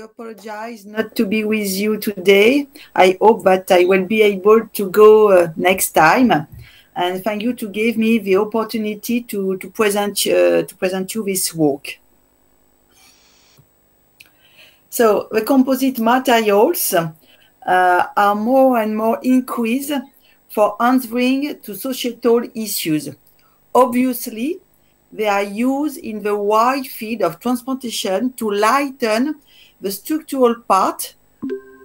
apologize not to be with you today. I hope that I will be able to go next time. And thank you to give me the opportunity to present you this work. So the composite materials are more and more increased for answering to societal issues. Obviously, they are used in the wide field of transportation to lighten the structural part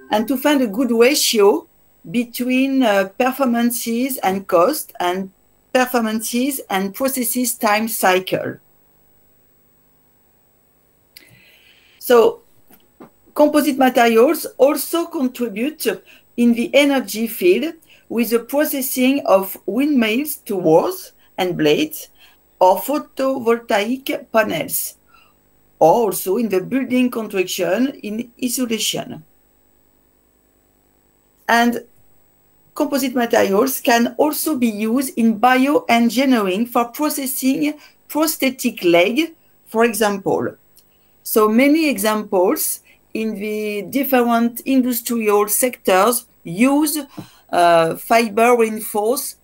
and to find a good ratio between performances and cost and performances and processes time cycle. So composite materials also contribute in the energy field with the processing of windmills towers and blades or photovoltaic panels, or also in the building construction in insulation. And composite materials can also be used in bioengineering for processing prosthetic leg, for example. So many examples in the different industrial sectors use fiber reinforced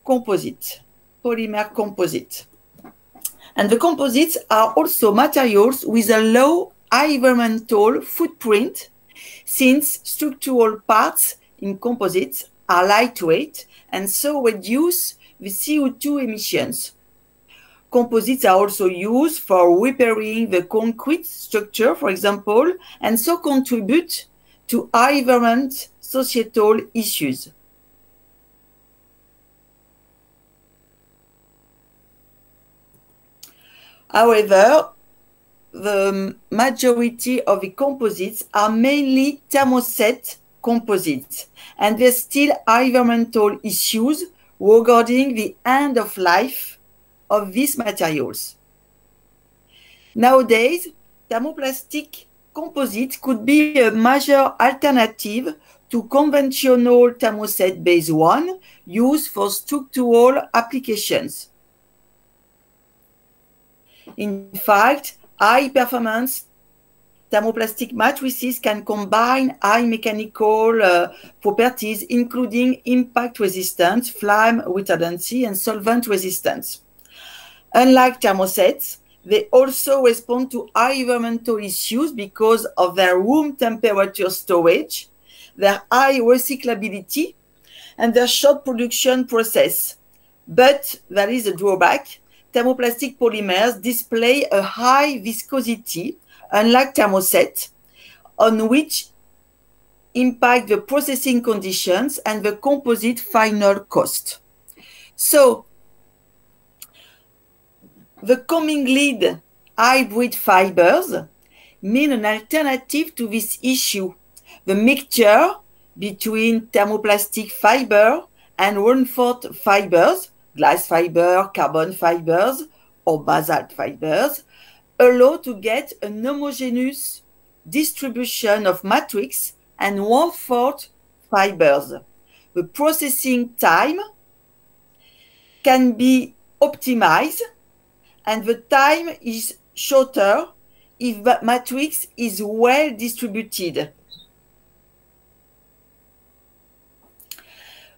composite, polymer composite. And the composites are also materials with a low environmental footprint, since structural parts in composites are lightweight and so reduce the CO2 emissions. Composites are also used for repairing the concrete structure, for example, and so contribute to environment societal issues. However, the majority of the composites are mainly thermoset composites, and there's still environmental issues regarding the end of life of these materials. Nowadays, thermoplastic composite could be a major alternative to conventional thermoset-based one used for structural applications. In fact, high-performance thermoplastic matrices can combine high mechanical properties, including impact resistance, flame retardancy, and solvent resistance. Unlike thermosets, they also respond to environmental issues because of their room temperature storage, their high recyclability, and their short production process. But there is a drawback. Thermoplastic polymers display a high viscosity, unlike thermoset, on which impact the processing conditions and the composite final cost. So, the commingled hybrid fibers mean an alternative to this issue. The mixture between thermoplastic fiber and reinforced fibers, glass fiber, carbon fibers, or basalt fibers, allow to get an homogeneous distribution of matrix and reinforced fibers. The processing time can be optimized, and the time is shorter if the matrix is well distributed.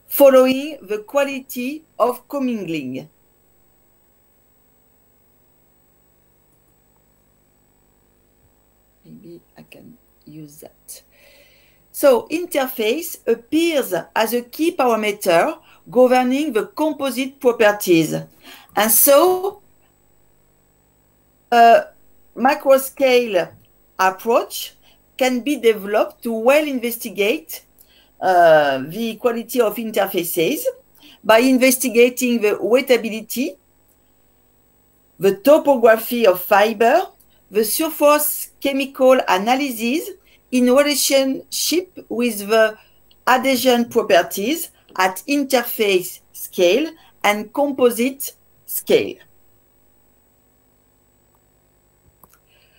Following the quality of commingling. Maybe I can use that. So, interface appears as a key parameter governing the composite properties. And so, a macro-scale approach can be developed to well investigate the quality of interfaces by investigating the wettability, the topography of fiber, the surface chemical analysis in relationship with the adhesion properties at interface scale and composite scale.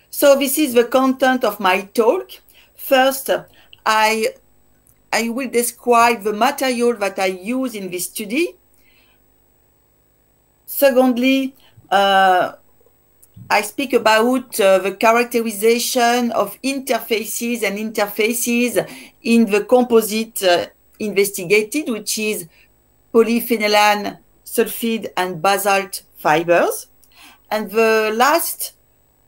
So this is the content of my talk. First, I will describe the material that I use in this study. Secondly, I speak about the characterization of interfaces and interfaces in the composite investigated, which is polyphenylene, sulfide, and basalt fibers. And the last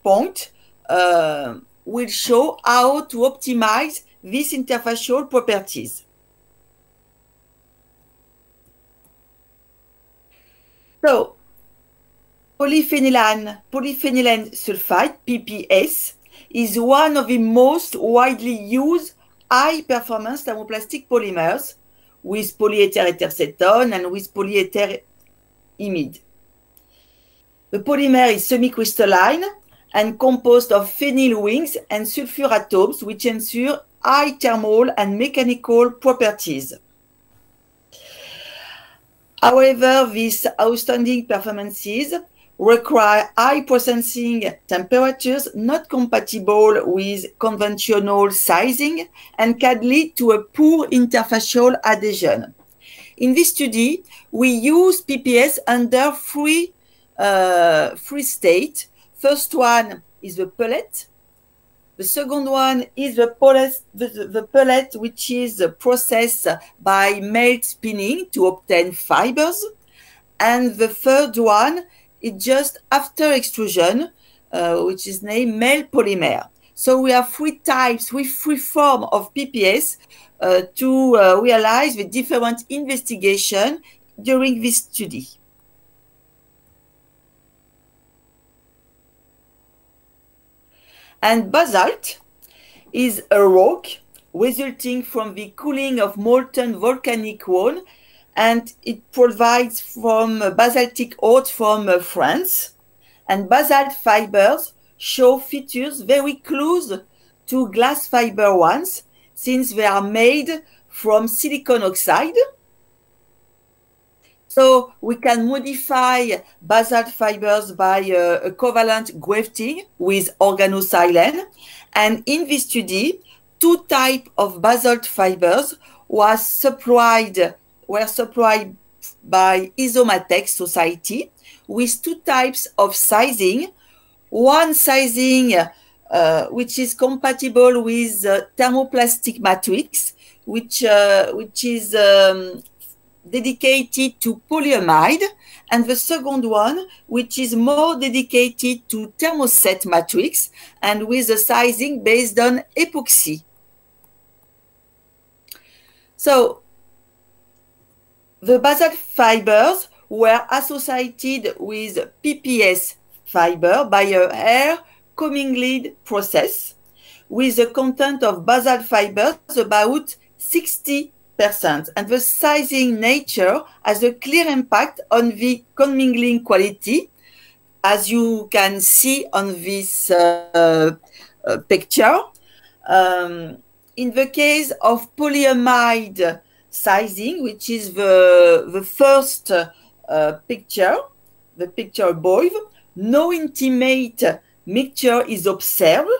point will show how to optimize these interfacial properties. So, polyphenylene sulfide, PPS, is one of the most widely used high-performance thermoplastic polymers with polyether ethercetone and with polyether imide. The polymer is semi-crystalline and composed of phenyl wings and sulfur atoms, which ensure high thermal and mechanical properties. However, these outstanding performances require high processing temperatures not compatible with conventional sizing and can lead to a poor interfacial adhesion. In this study, we use PPS under three states. First one is the pellet. The second one is the pellet, which is processed by melt spinning to obtain fibers. And the third one is just after extrusion, which is named melt polymer. So we have three types, with three forms of PPS to realize the different investigation during this study. And basalt is a rock resulting from the cooling of molten volcanic rocks, and it provides from basaltic ore from France. And basalt fibers show features very close to glass fiber ones, since they are made from silicon oxide. So we can modify basalt fibers by a covalent grafting with organosilane. And in this study, two types of basalt fibers were supplied by Isomatex Society with two types of sizing. One sizing which is compatible with thermoplastic matrix, which is dedicated to polyamide, and the second one, which is more dedicated to thermoset matrix and with a sizing based on epoxy. So the basalt fibers were associated with PPS fiber by a air commingling process with a content of basalt fibers about 60%. And the sizing nature has a clear impact on the commingling quality, as you can see on this picture. In the case of polyamide sizing, which is the first picture, the picture above, no intimate mixture is observed,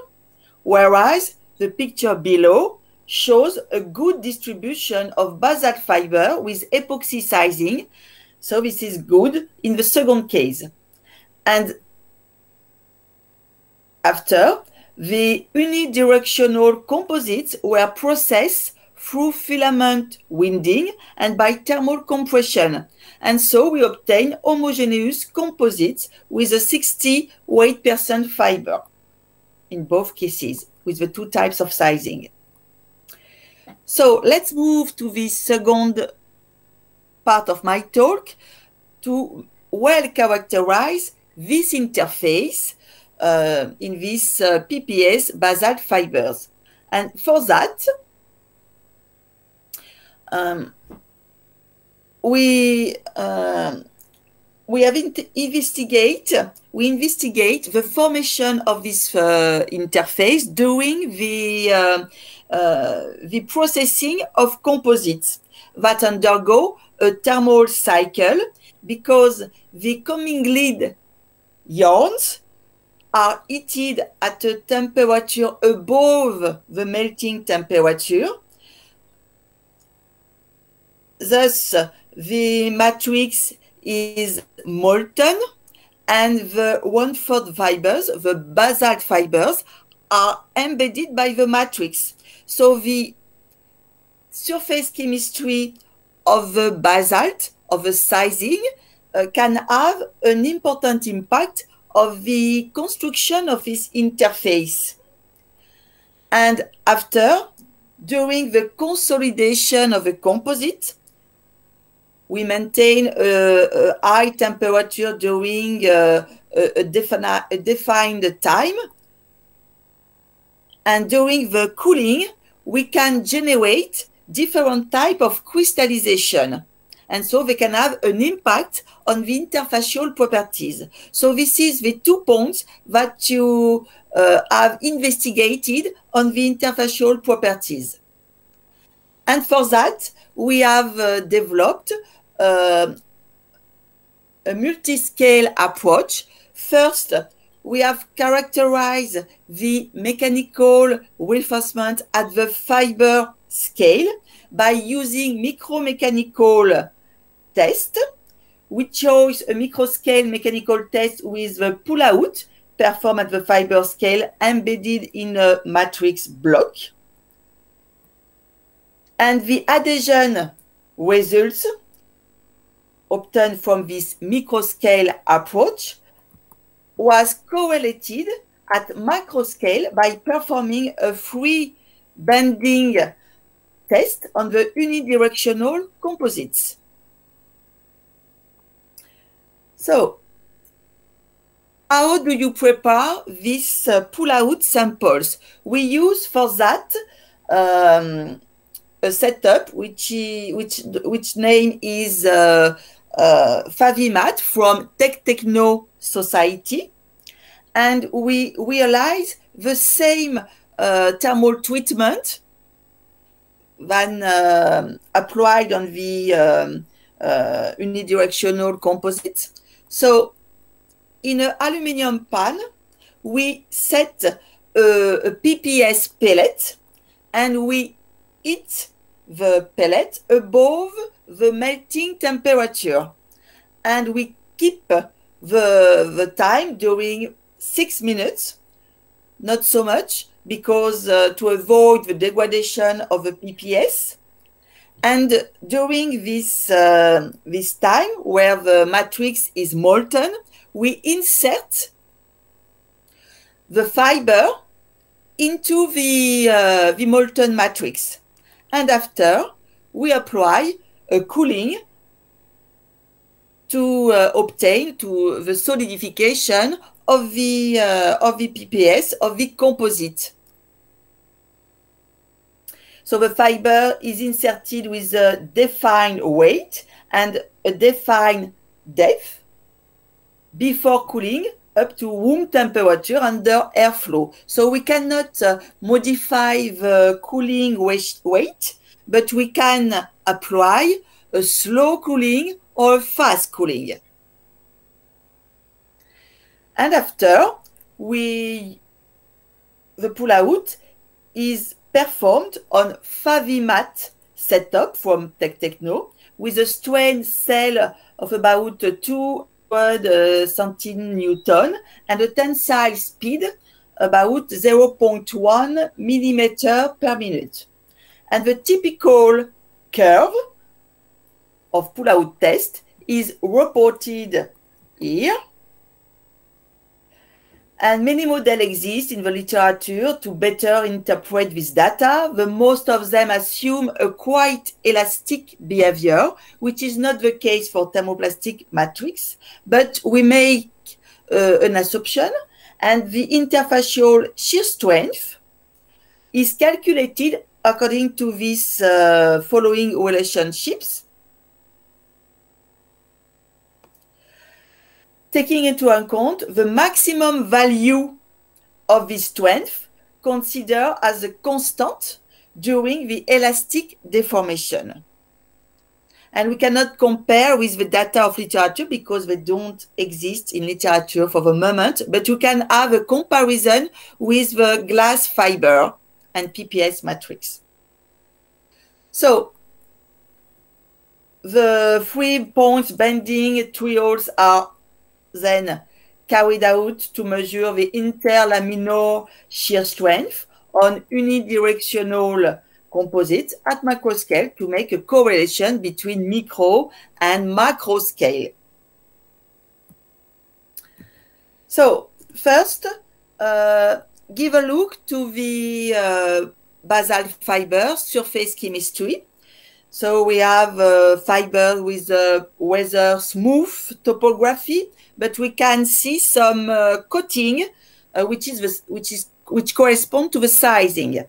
whereas the picture below shows a good distribution of basalt fiber with epoxy sizing. So this is good in the second case. And after, the unidirectional composites were processed through filament winding and by thermal compression. And so we obtain homogeneous composites with a 68% fiber in both cases with the two types of sizing. So let's move to the second part of my talk to well characterize this interface in this PPS basalt fibers. And for that, we investigate the formation of this interface during the processing of composites that undergo a thermal cycle, because the commingled yarns are heated at a temperature above the melting temperature. Thus, the matrix is molten and the 1/4 fibers, the basalt fibers, are embedded by the matrix. So the surface chemistry of the basalt, of the sizing, can have an important impact of the construction of this interface. And after, during the consolidation of the composite, we maintain a high temperature during a defined time. And during the cooling, we can generate different type of crystallization. And so they can have an impact on the interfacial properties. So this is the 2 points that you have investigated on the interfacial properties. And for that, we have developed a multi-scale approach. First, we have characterized the mechanical reinforcement at the fiber scale by using micromechanical test. We chose a microscale mechanical test with the pull-out performed at the fiber scale embedded in a matrix block. And the adhesion results obtained from this microscale approach was correlated at macroscale by performing a free bending test on the unidirectional composites. So, how do you prepare these pull-out samples? We use for that a setup which name is Favimat from TechTechno Society, and we realize the same thermal treatment than applied on the unidirectional composite. So in an aluminum pan, we set a PPS pellet and we heat the pellet above the melting temperature, and we keep the time during 6 minutes, not so much, because to avoid the degradation of the PPS. And during this time where the matrix is molten, we insert the fiber into the molten matrix. And after, we apply a cooling to obtain the solidification of the PPS, of the composite. So the fiber is inserted with a defined weight and a defined depth before cooling up to room temperature under airflow. So we cannot modify the cooling weight, but we can apply a slow cooling or a fast cooling. And after, the pull-out is performed on Favimat setup from TechTechno with a strain cell of about 200 centinewton and a tensile speed about 0.1 millimeter per minute. And the typical curve of pull-out test is reported here. And many models exist in the literature to better interpret this data. The most of them assume a quite elastic behavior, which is not the case for thermoplastic matrix, but we make an assumption, and the interfacial shear strength is calculated according to these following relationships. Taking into account the maximum value of this strength considered as a constant during the elastic deformation. And we cannot compare with the data of literature because they don't exist in literature for the moment, but you can have a comparison with the glass fiber and PPS matrix. So the 3 points bending trials are then carried out to measure the interlaminar shear strength on unidirectional composites at macro scale to make a correlation between micro and macro scale. So first, give a look to the basalt fiber surface chemistry. So we have fiber with rather smooth topography, but we can see some coating, which correspond to the sizing.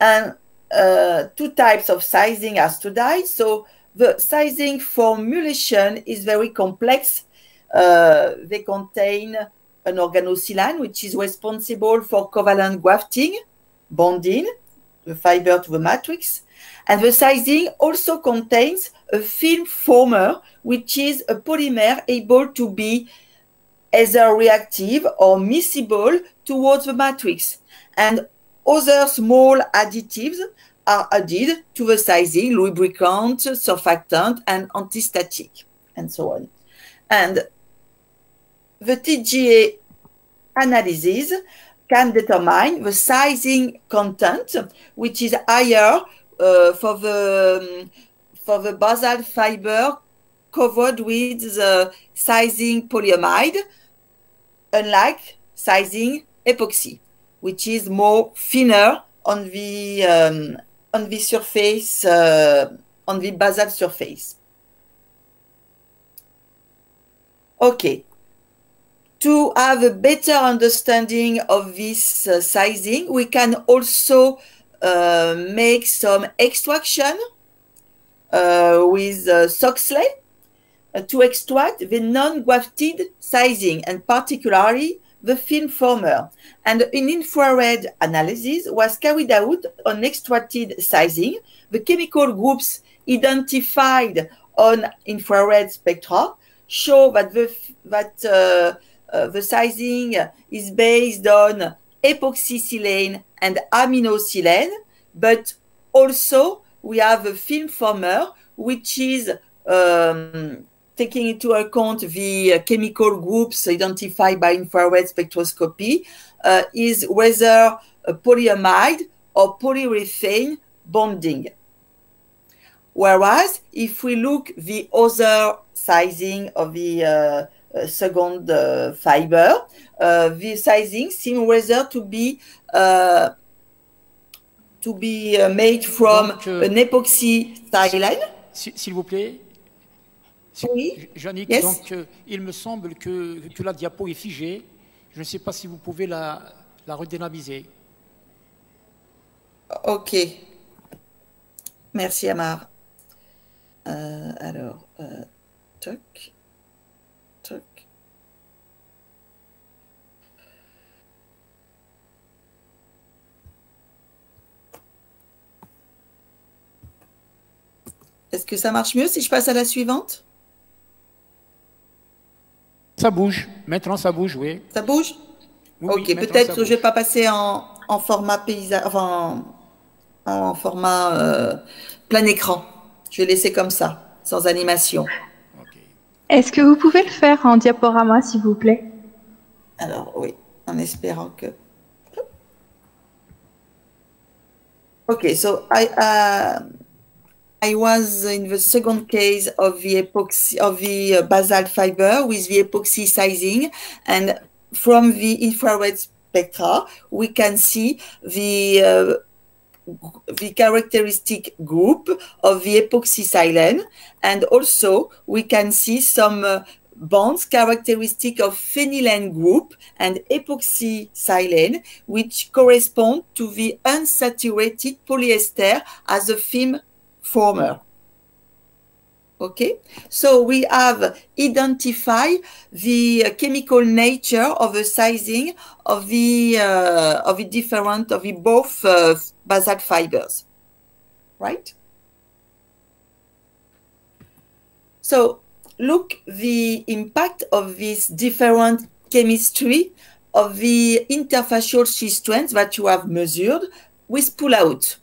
And two types of sizing are studied. So the sizing formulation is very complex. They contain an organocylane, which is responsible for covalent grafting, bonding the fiber to the matrix. And the sizing also contains a film former, which is a polymer able to be either reactive or miscible towards the matrix. And other small additives are added to the sizing, lubricant, surfactant, and antistatic, and so on. And the TGA analysis can determine the sizing content, which is higher for the basalt fiber covered with the sizing polyamide, unlike sizing epoxy, which is more thinner on the surface, on the basalt surface. Okay. To have a better understanding of this sizing, we can also make some extraction with Soxley to extract the non-grafted sizing, and particularly the film former. And an infrared analysis was carried out on extracted sizing. The chemical groups identified on infrared spectra show that the sizing is based on epoxysilane and aminosilane, but also we have a film former, which is taking into account the chemical groups identified by infrared spectroscopy, is whether a polyamide or polyurethane bonding. Whereas if we look the other sizing of the second fiber, the sizing seems rather to be made from an epoxysilane. S'il vous plaît. Oui. Yannick, Yes. donc il me semble que la diapo est figée. Je ne sais pas si vous pouvez la redynamiser. Ok. Merci Amar. Alors, toc, toc. Est-ce que ça marche mieux si je passe à la suivante? Ça bouge. Maintenant, ça bouge, oui. Ça bouge? Oui, ok, oui, peut-être que je ne vais pas passer en format paysage, enfin, en format plein écran. Je vais laisser comme ça, sans animation. Okay. Est-ce que vous pouvez le faire en diaporama, s'il vous plaît? Alors, oui, en espérant que... Okay, so I was in the second case of the epoxy of the basalt fiber with the epoxy sizing, and from the infrared spectra we can see the characteristic group of the epoxysilane, and also we can see some bonds characteristic of phenylene group and epoxysilane, which correspond to the unsaturated polyester as a film former. Okay, so we have identified the chemical nature of the sizing of the both basalt fibers, right? So look the impact of this different chemistry of the interfacial shear strengths that you have measured with pull-out,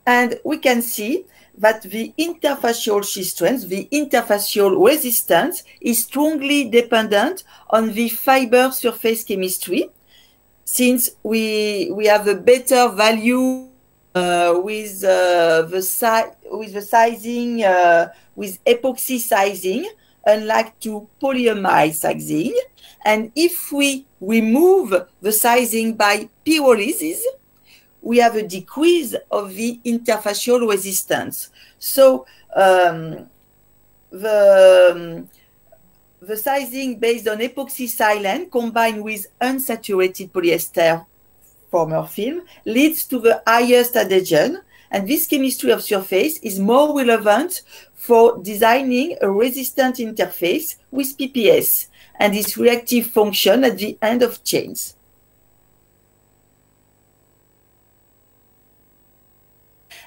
and we can see that the interfacial shear strength, the interfacial resistance, is strongly dependent on the fiber surface chemistry, since we have a better value with the sizing, with epoxy sizing, unlike to polyamide sizing. And if we remove the sizing by pyrolysis, we have a decrease of the interfacial resistance. So the sizing based on epoxy silane combined with unsaturated polyester former film leads to the highest adhesion, and this chemistry of surface is more relevant for designing a resistant interface with PPS and its reactive function at the end of chains.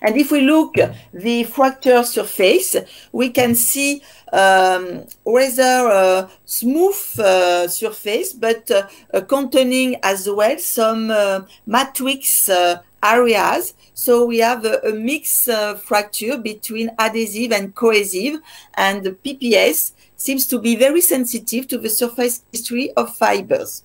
And if we look the fracture surface, we can see rather smooth surface, but containing as well some matrix areas. So we have a mixed fracture between adhesive and cohesive, and the PPS seems to be very sensitive to the surface history of fibers.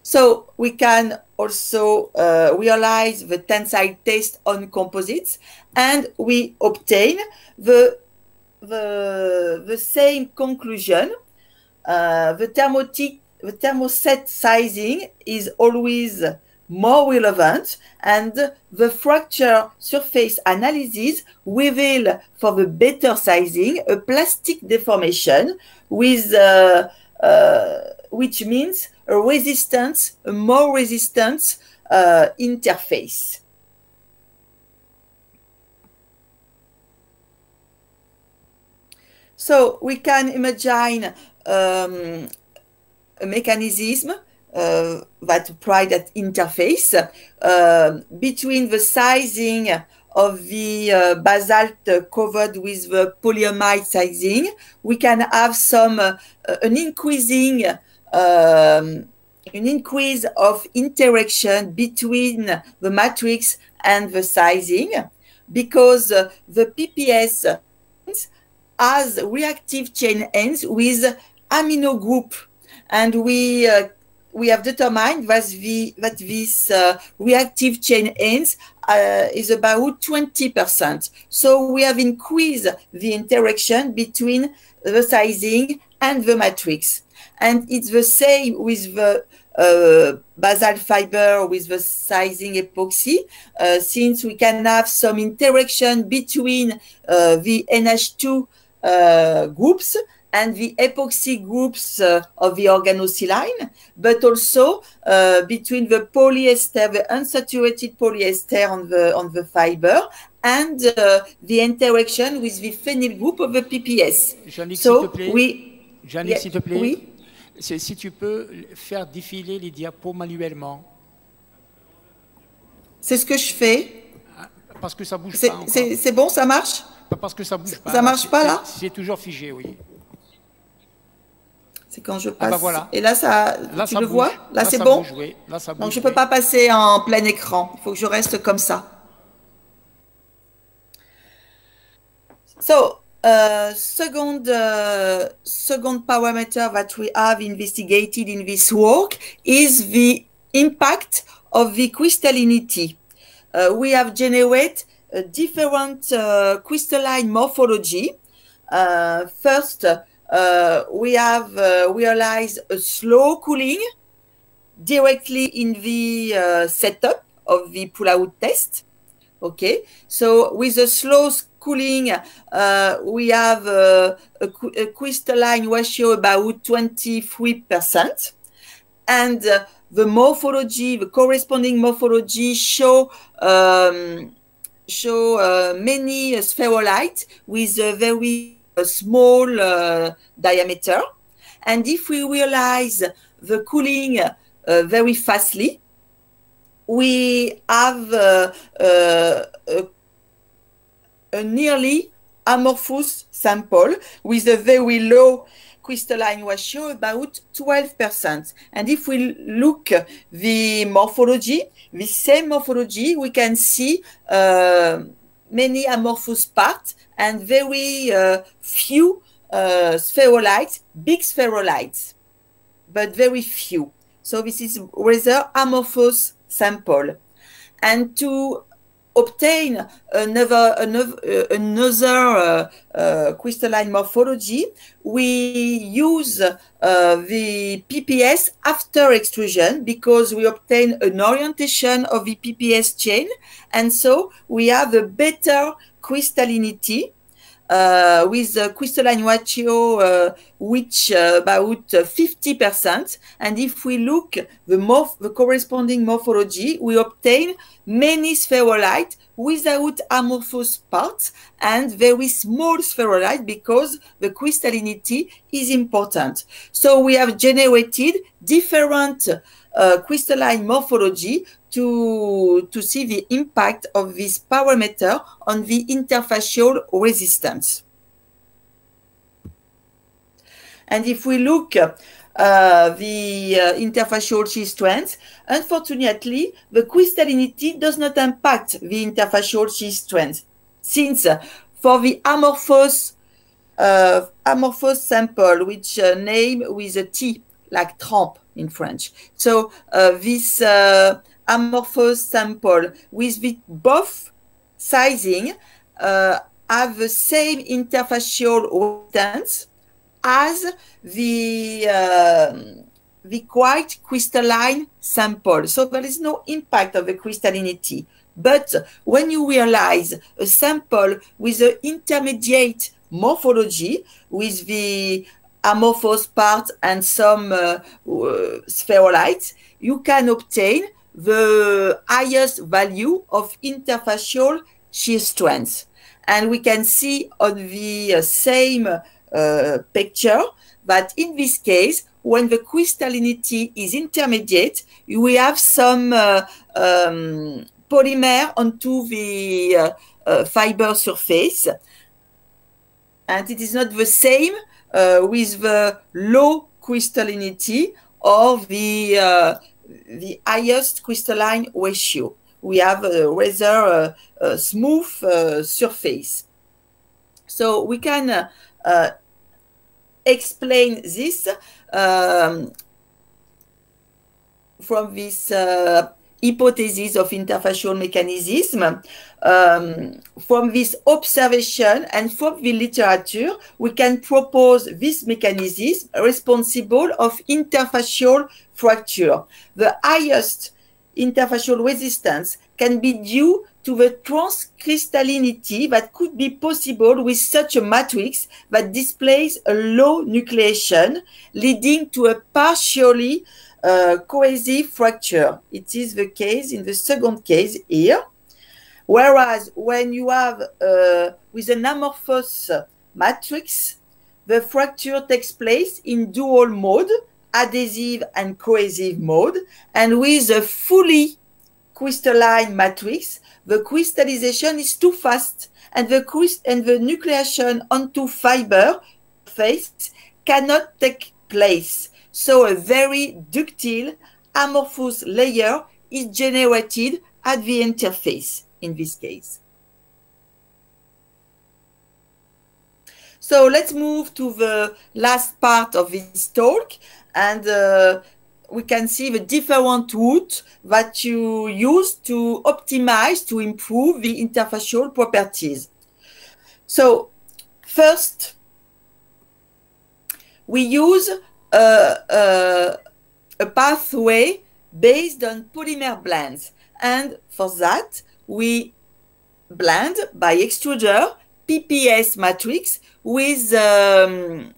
So we can also realize the tensile test on composites, and we obtain the same conclusion. The thermoset sizing is always more relevant, and the fracture surface analysis reveal for the better sizing a plastic deformation with which means a resistance, a more resistant interface. So we can imagine a mechanism that applied at interface between the sizing of the basalt covered with the polyamide sizing. We can have some an increase of interaction between the matrix and the sizing, because the PPS has reactive chain ends with amino group, and we have determined that this reactive chain ends is about 20%. So we have increased the interaction between the sizing and the matrix. And it's the same with the basalt fiber with the sizing epoxy, since we can have some interaction between the NH2 groups and the epoxy groups of the organosilane, but also between the polyester, the unsaturated polyester on the fiber, and the interaction with the phenyl group of the PPS. Jannick, So s'il te plaît. Jannick, s'il te plaît. Oui. Si tu peux faire défiler les diapos manuellement. C'est ce que je fais. Parce que ça bouge pas encore. C'est bon, ça marche? Pas parce que ça bouge pas. Ça marche pas là? C'est toujours figé, oui. C'est quand je passe. Ah bah voilà. Et là, tu ça le bouge. vois? Là, c'est ça bon? Bouge, oui. Là, ça bouge, Donc, je ne peux pas passer en plein écran. Il faut que je reste comme ça. So, second parameter that we have investigated in this work is the impact of the crystallinity. We have generated a different crystalline morphology. First, we have realized a slow cooling directly in the setup of the pull-out test. Okay, so with a slow cooling, we have a crystalline ratio about 23%, and the morphology, the corresponding morphology show many spherolites with a very small diameter. And if we realize the cooling very fastly, we have a nearly amorphous sample with a very low crystalline ratio, about 12%. And if we look the morphology, the same morphology, we can see many amorphous parts and very few spherolites, big spherolites, but very few. So this is rather amorphous sample. And to obtain another crystalline morphology, we use the PPS after extrusion because we obtain an orientation of the PPS chain, and so we have a better crystallinity with a crystalline ratio which about 50%. And if we look the corresponding morphology, we obtain many spherolites without amorphous parts and very small spherolite because the crystallinity is important. So we have generated different crystalline morphology to see the impact of this parameter on the interfacial resistance. And if we look the interfacial shear strength, unfortunately, the crystallinity does not impact the interfacial shear strength, since for the amorphous sample, which name with a T, like trempe in French. So this amorphous sample with the both sizing have the same interfacial resistance as the quite crystalline sample. So there is no impact of the crystallinity. But when you realize a sample with an intermediate morphology with the amorphous part and some spherolites, you can obtain the highest value of interfacial shear strength. And we can see on the same picture that in this case, when the crystallinity is intermediate, we have some polymer onto the fiber surface. And it is not the same with the low crystallinity or the highest crystalline ratio. We have a rather smooth surface. So we can explain this from this hypothesis of interfacial mechanism. From this observation and from the literature, we can propose this mechanism responsible of interfacial fracture. The highest interfacial resistance can be due to the transcrystallinity that could be possible with such a matrix that displays a low nucleation, leading to a partially cohesive fracture. It is the case in the second case here. Whereas when you have with an amorphous matrix, the fracture takes place in dual mode, adhesive and cohesive mode, and with a fully crystalline matrix, the crystallization is too fast, and the nucleation onto fiber face cannot take place. So a very ductile amorphous layer is generated at the interface in this case. So let's move to the last part of this talk, and we can see the different routes that you use to optimize, to improve the interfacial properties. So first, we use a pathway based on polymer blends. And for that, we blend by extruder PPS matrix with a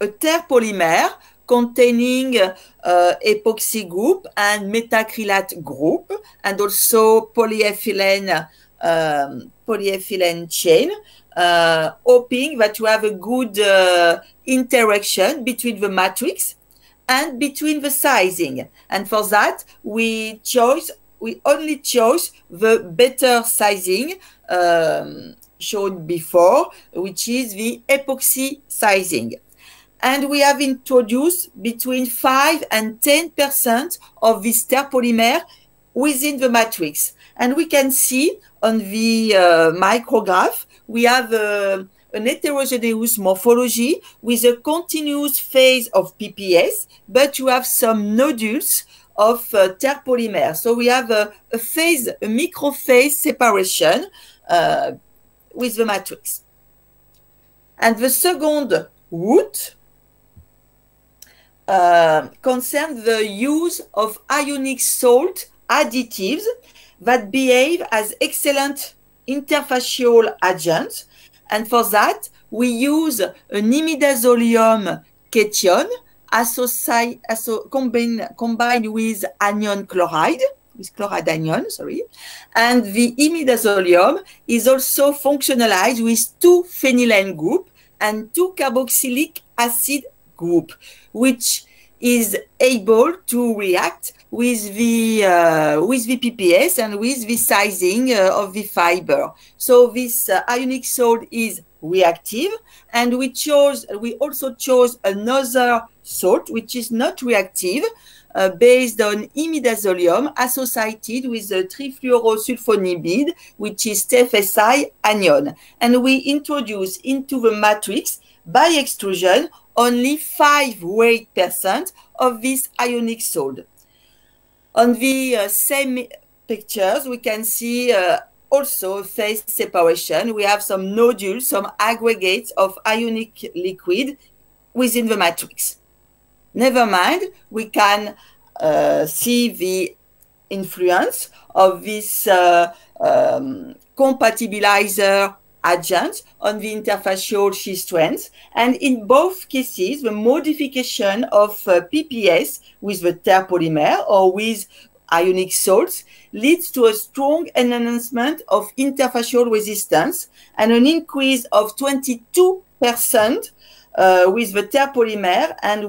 terpolymer containing epoxy group and methacrylate group, and also polyethylene chain, hoping that you have a good interaction between the matrix and between the sizing. And for that, we only chose the better sizing shown before, which is the epoxy sizing. And we have introduced between 5 and 10% of this terpolymer within the matrix. And we can see on the micrograph, we have an heterogeneous morphology with a continuous phase of PPS, but you have some nodules of terpolymer. So we have a microphase separation with the matrix. And the second route concerns the use of ionic salt additives that behave as excellent interfacial agents. And for that, we use an imidazolium cation combined with anion chloride, with chloride anion, sorry. And the imidazolium is also functionalized with 2 phenylaine group and 2 carboxylic acid group, which is able to react with the PPS and with the sizing of the fiber. So this ionic salt is reactive, and we also chose another salt which is not reactive, based on imidazolium associated with the trifluorosulfonimide, which is TFSI anion. And we introduce into the matrix by extrusion only 5% of this ionic salt. On the same pictures, we can see also phase separation. We have some nodules, some aggregates of ionic liquid within the matrix. Never mind, we can see the influence of this compatibilizer agent on the interfacial shear strength. And in both cases, the modification of PPS with the terpolymer or with ionic salts leads to a strong enhancement of interfacial resistance and an increase of 22% with the terpolymer and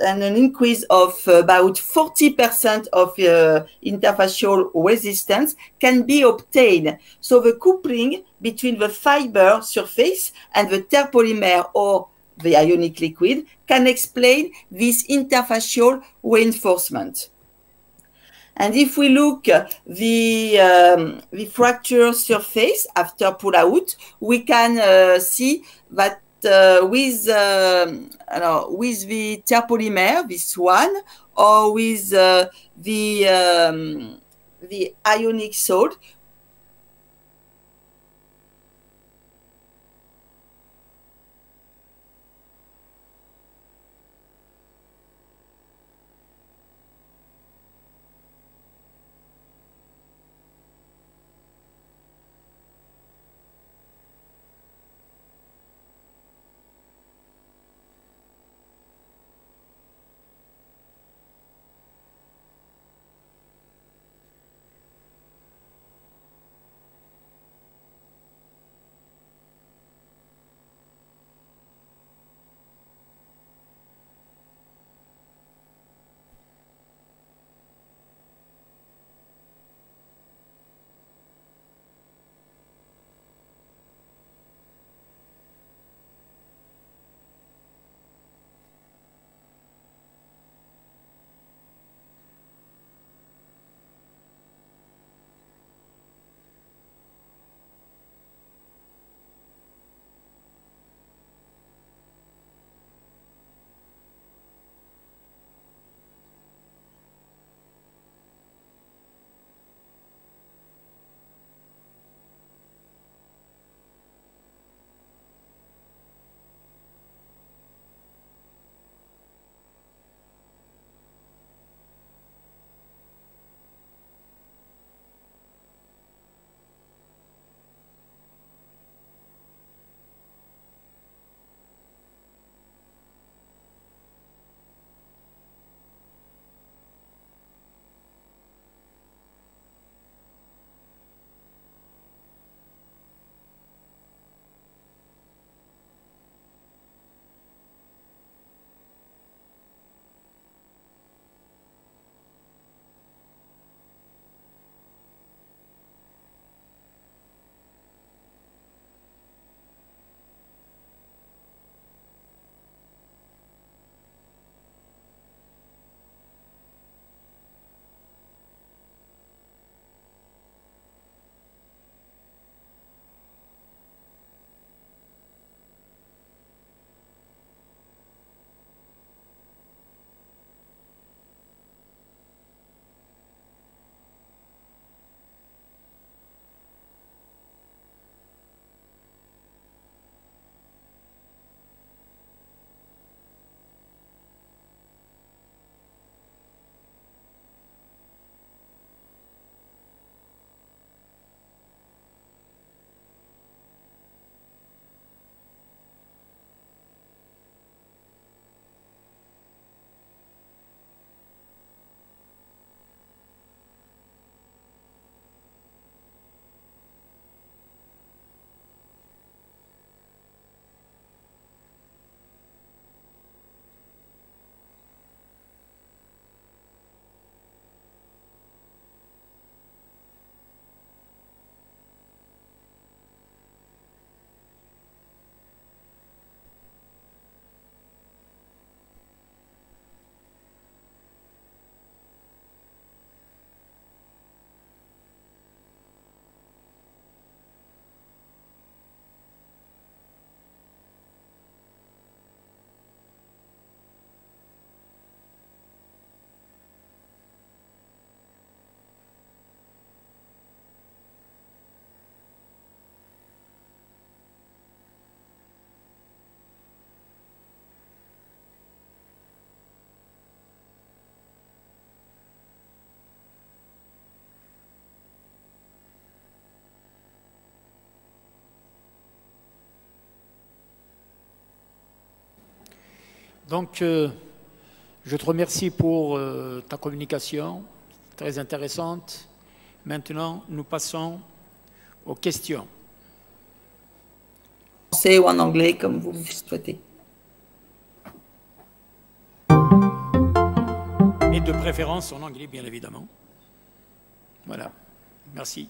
an increase of about 40% of interfacial resistance can be obtained. So the coupling between the fiber surface and the terpolymer or the ionic liquid can explain this interfacial reinforcement. And if we look the fracture surface after pull-out, we can see that with the terpolymer, this one, or with the ionic salt, Donc, je te remercie pour ta communication, très intéressante. Maintenant, nous passons aux questions. En français ou en anglais, comme vous souhaitez. Et de préférence en anglais, bien évidemment. Voilà. Merci.